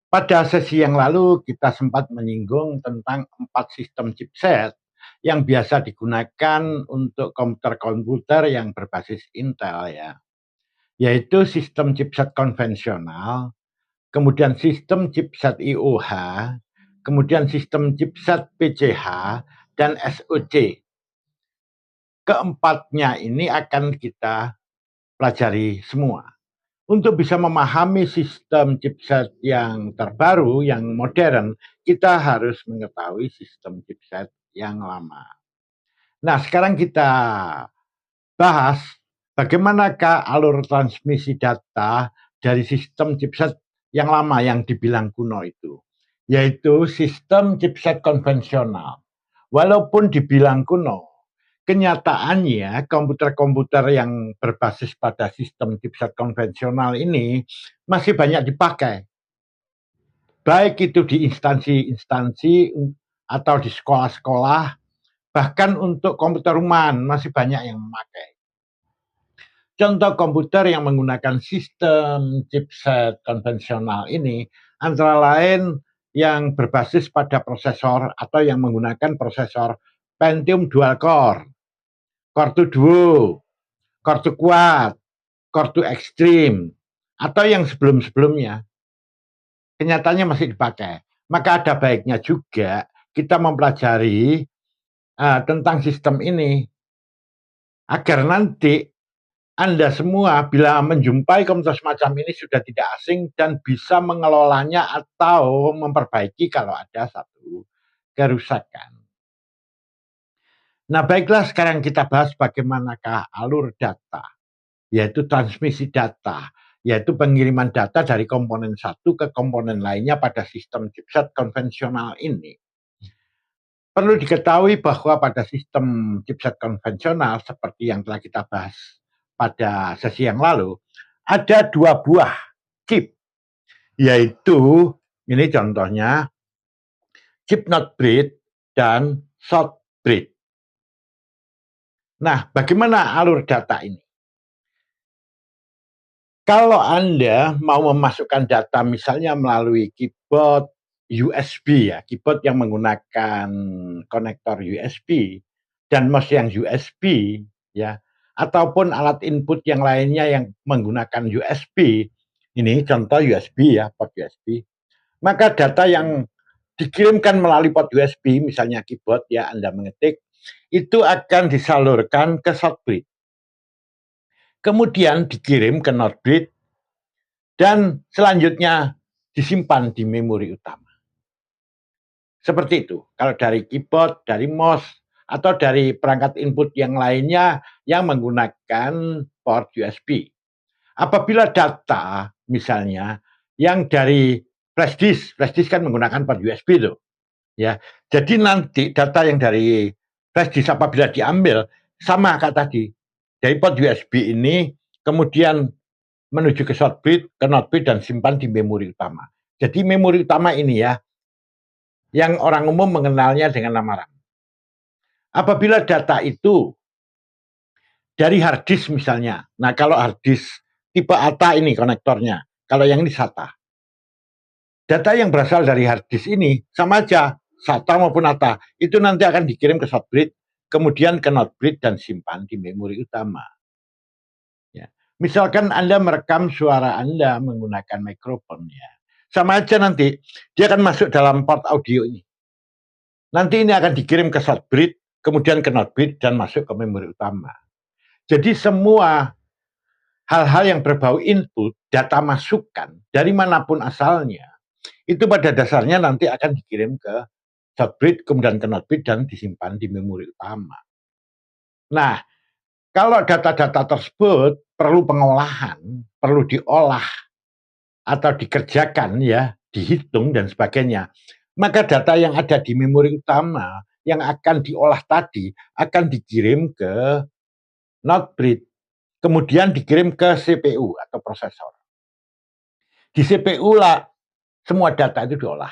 Pada sesi yang lalu kita sempat menyinggung tentang 4 sistem chipset yang biasa digunakan untuk komputer-komputer yang berbasis Intel ya, yaitu sistem chipset konvensional, kemudian sistem chipset IOH, kemudian sistem chipset PCH, dan SoC. Keempatnya ini akan kita pelajari semua. Untuk bisa memahami sistem chipset yang terbaru, yang modern, kita harus mengetahui sistem chipset yang lama. Nah, sekarang kita bahas bagaimanakah alur transmisi data dari sistem chipset yang lama yang dibilang kuno itu, yaitu sistem chipset konvensional. Walaupun dibilang kuno, kenyataannya komputer-komputer yang berbasis pada sistem chipset konvensional ini masih banyak dipakai. Baik itu di instansi-instansi atau di sekolah-sekolah, bahkan untuk komputer rumahan masih banyak yang memakai. Contoh komputer yang menggunakan sistem chipset konvensional ini antara lain yang berbasis pada prosesor atau yang menggunakan prosesor Pentium dual core, Core 2 Duo, Core 2 Quad, Core 2 Extreme, atau yang sebelum-sebelumnya. Kenyataannya masih dipakai. Maka ada baiknya juga kita mempelajari tentang sistem ini agar nanti Anda semua bila menjumpai komputer semacam ini sudah tidak asing dan bisa mengelolanya atau memperbaiki kalau ada satu kerusakan. Nah, baiklah sekarang kita bahas bagaimanakah alur data, yaitu transmisi data, yaitu pengiriman data dari komponen satu ke komponen lainnya pada sistem chipset konvensional ini. Perlu diketahui bahwa pada sistem chipset konvensional seperti yang telah kita bahas pada sesi yang lalu, ada 2 buah chip, yaitu ini contohnya chip not breed dan short breed. Nah, bagaimana alur data ini? Kalau Anda mau memasukkan data misalnya melalui keyboard USB ya, keyboard yang menggunakan konektor USB dan mouse yang USB ya, ataupun alat input yang lainnya yang menggunakan USB, ini contoh USB ya, port USB, maka data yang dikirimkan melalui port USB, misalnya keyboard ya, Anda mengetik, itu akan disalurkan ke shortbread. Kemudian dikirim ke Nordbreed dan selanjutnya disimpan di memori utama. Seperti itu. Kalau dari keyboard, dari mouse, atau dari perangkat input yang lainnya yang menggunakan port USB. Apabila data misalnya yang dari flash disk kan menggunakan port USB itu. Ya. Jadi nanti data yang dari flash disk apabila diambil sama kayak tadi. Dari port USB ini kemudian menuju ke shortbread, ke notebread dan simpan di memori utama. Jadi memori utama ini ya, yang orang umum mengenalnya dengan nama RAM. Apabila data itu dari hard disk misalnya, nah kalau hard disk tipe ATA ini konektornya, kalau yang ini SATA. Data yang berasal dari hard disk ini sama aja, SATA maupun ATA, itu nanti akan dikirim ke shortbread, kemudian ke notebread dan simpan di memori utama. Ya. Misalkan Anda merekam suara Anda menggunakan mikrofon ya. Sama aja nanti dia akan masuk dalam port audio ini. Nanti ini akan dikirim ke shortbread, kemudian ke notebread dan masuk ke memori utama. Jadi semua hal-hal yang berbau input, data masukan dari manapun asalnya, itu pada dasarnya nanti akan dikirim ke shortbread, kemudian ke notebread dan disimpan di memori utama. Nah, kalau data-data tersebut perlu pengolahan, perlu diolah atau dikerjakan ya, dihitung dan sebagainya, maka data yang ada di memori utama yang akan diolah tadi akan dikirim ke notebread, kemudian dikirim ke CPU atau prosesor. Di CPU lah semua data itu diolah.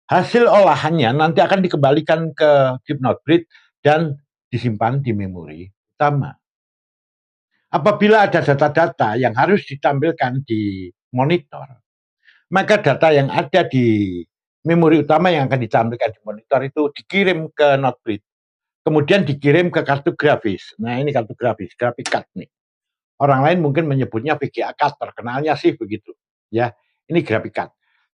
Hasil olahannya nanti akan dikembalikan ke chip notebread dan disimpan di memori utama. Apabila ada data-data yang harus ditampilkan di monitor, maka data yang ada di memori utama yang akan ditampilkan di monitor itu dikirim ke Notebridge, kemudian dikirim ke kartu grafis. Nah, ini kartu grafis, graphic card nih. Orang lain mungkin menyebutnya VGA card, terkenalnya sih begitu. Ya, ini graphic card.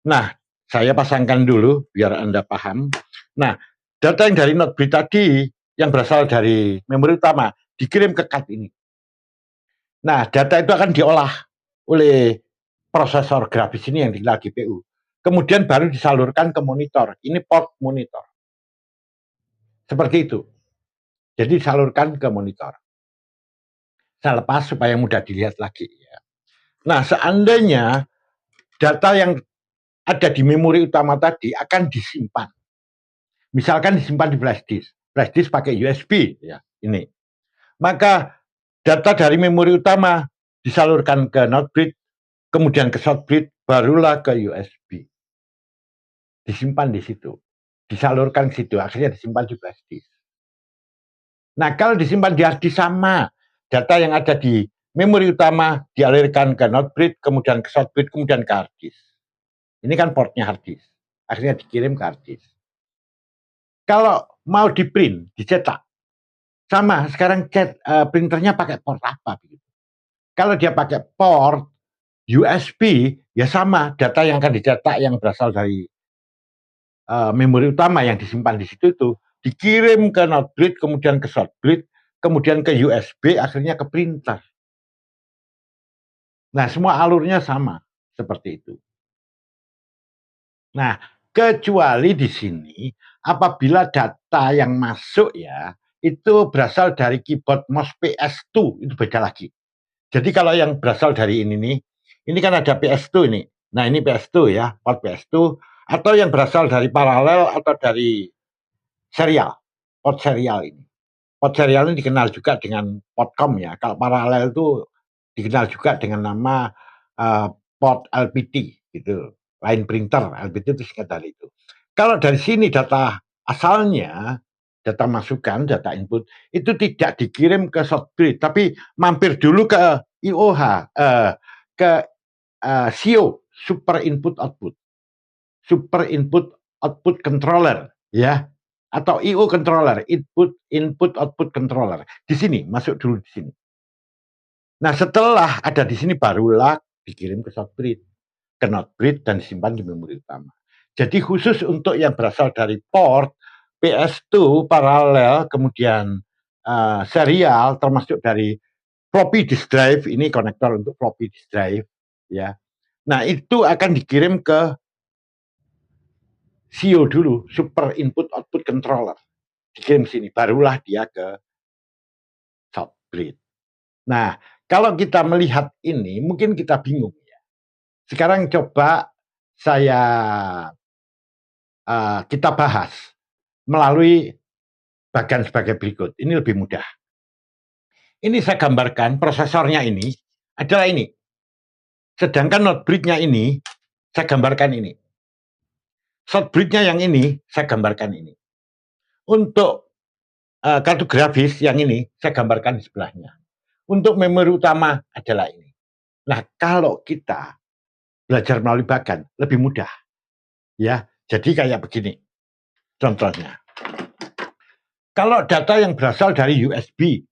Nah, saya pasangkan dulu biar Anda paham. Nah, data yang dari Notebridge tadi yang berasal dari memori utama dikirim ke card ini. Nah, data itu akan diolah oleh prosesor grafis ini yang dikenal GPU. Kemudian baru disalurkan ke monitor. Ini port monitor. Seperti itu. Jadi disalurkan ke monitor. Saya lepas supaya mudah dilihat lagi. Nah, seandainya data yang ada di memori utama tadi akan disimpan. Misalkan disimpan di flash disk. Flash disk pakai USB ya, ini. Maka data dari memori utama disalurkan ke Notebridge, kemudian ke Shortbridge, barulah ke USB. Disimpan di situ. Disalurkan ke situ, akhirnya disimpan di flash disk. Nah, kalau disimpan di hard disk sama, data yang ada di memori utama dialirkan ke Notebridge, kemudian ke Shortbridge, kemudian ke hard disk. Ini kan portnya hard disk. Akhirnya dikirim ke hard disk. Kalau mau di print, dicetak, sama. Sekarang printernya pakai port apa? Kalau dia pakai port USB, ya sama. Data yang akan dicetak yang berasal dari memori utama yang disimpan di situ itu dikirim ke Notebridge, kemudian ke Shortbridge, kemudian ke USB, akhirnya ke printer. Nah, semua alurnya sama seperti itu. Nah, kecuali di sini apabila data yang masuk ya itu berasal dari keyboard mouse PS2, itu beda lagi. Jadi kalau yang berasal dari ini kan ada PS2 ini. Nah, ini PS2 ya, port PS2 atau yang berasal dari paralel atau dari serial, port serial ini. Port serial ini dikenal juga dengan portcom ya. Kalau paralel itu dikenal juga dengan nama port LPT gitu. Line printer, LPT itu singkat dari itu. Kalau dari sini data asalnya, data masukan, data input itu tidak dikirim ke Shortbridge, tapi mampir dulu ke IOH, ke SIO, Super Input Output, Super Input Output Controller, ya, atau IO Controller, Input Output Controller. Di sini masuk dulu di sini. Nah, setelah ada di sini barulah dikirim ke Shortbridge, ke Notebridge dan disimpan di memori utama. Jadi khusus untuk yang berasal dari port PS2 paralel, kemudian serial, termasuk dari floppy disk drive, ini konektor untuk floppy disk drive, ya. Nah, itu akan dikirim ke SIO dulu, Super Input Output Controller. Dikirim sini, barulah dia ke Shortbridge. Nah, kalau kita melihat ini, mungkin kita bingung ya. Sekarang coba kita bahas melalui bagian sebagai berikut. Ini lebih mudah. Ini saya gambarkan prosesornya ini adalah ini. Sedangkan Notebridge-nya ini saya gambarkan ini. Shortbridge-nya yang ini saya gambarkan ini. Untuk kartu grafis yang ini saya gambarkan di sebelahnya. Untuk memori utama adalah ini. Nah, kalau kita belajar melalui bagan lebih mudah. Ya, jadi kayak begini. Contohnya. Kalau data yang berasal dari USB,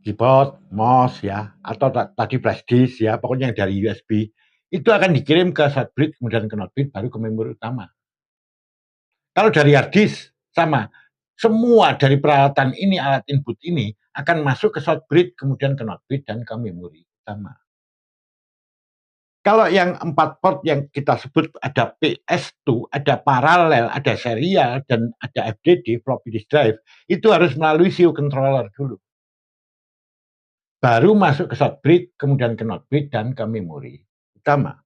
keyboard, mouse ya, atau tadi flash disk ya, pokoknya yang dari USB, itu akan dikirim ke Shortbridge, kemudian ke Notebridge, baru ke memori utama. Kalau dari hard disk, sama. Semua dari peralatan ini, alat input ini, akan masuk ke Shortbridge, kemudian ke Notebridge, dan ke memori utama. Kalau yang 4 port yang kita sebut ada PS2, ada paralel, ada serial, dan ada FDD, floppy disk drive, itu harus melalui SIO controller dulu. Baru masuk ke Shortbridge, kemudian ke Notebridge, dan ke memori utama.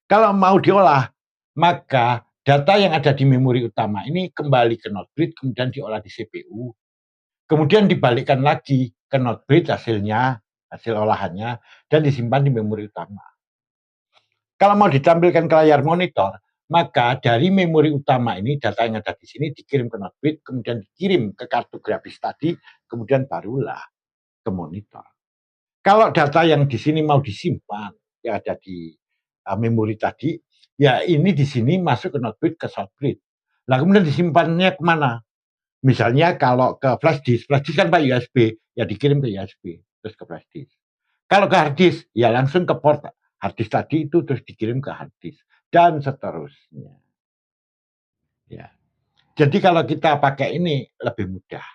Kalau mau diolah, maka data yang ada di memori utama ini kembali ke Notebridge, kemudian diolah di CPU, kemudian dibalikkan lagi ke Notebridge hasilnya, hasil olahannya, dan disimpan di memori utama. Kalau mau ditampilkan ke layar monitor, maka dari memori utama ini data yang ada di sini dikirim ke Notebridge, kemudian dikirim ke kartu grafis tadi, kemudian barulah ke monitor. Kalau data yang di sini mau disimpan, yang ada di memori tadi, ya ini di sini masuk ke not bridge ke short bridge. Nah kemudian disimpannya kemana? Misalnya kalau ke flash disk kan Pak USB, ya dikirim ke USB terus ke flash disk. Kalau ke hard disk, ya langsung ke port hard disk tadi itu terus dikirim ke hard disk dan seterusnya. Ya. Jadi kalau kita pakai ini lebih mudah.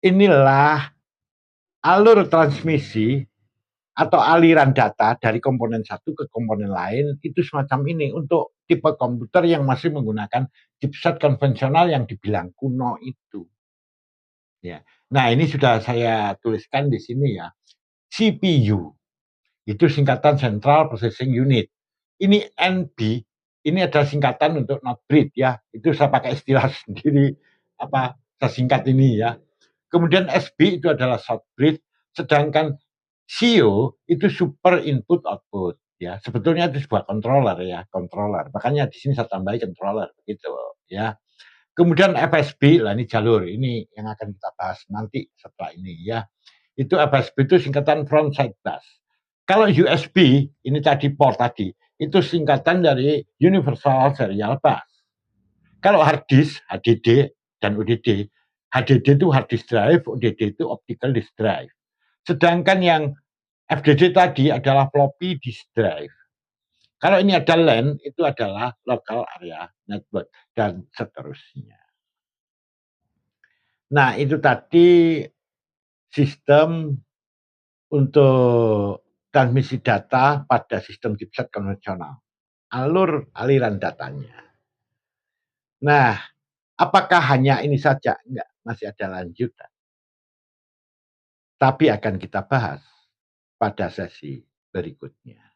Inilah alur transmisi atau aliran data dari komponen satu ke komponen lain itu semacam ini untuk tipe komputer yang masih menggunakan chipset konvensional yang dibilang kuno itu. Ya. Nah, ini sudah saya tuliskan di sini ya. CPU itu singkatan Central Processing Unit. Ini NB, ini adalah singkatan untuk not bridge ya. Itu saya pakai istilah sendiri saya singkat ini ya. Kemudian SB itu adalah short bridge, sedangkan CO itu super input output ya. Sebetulnya itu sebuah controller ya, controller. Makanya di sini saya tambahin controller gitu ya. Kemudian FSB, lah ini jalur, ini yang akan kita bahas nanti setelah ini ya. Itu FSB itu singkatan front side bus. Kalau USB, ini tadi port tadi, itu singkatan dari Universal Serial Bus. Kalau hard disk, HDD dan ODD, HDD itu hard disk drive, ODD itu optical disk drive. Sedangkan yang FDD tadi adalah floppy disk drive. Kalau ini ada LAN, itu adalah local area network dan seterusnya. Nah, itu tadi sistem untuk transmisi data pada sistem chipset konvensional. Aliran datanya. Nah, apakah hanya ini saja? Enggak, masih ada lanjutan. Tapi akan kita bahas pada sesi berikutnya.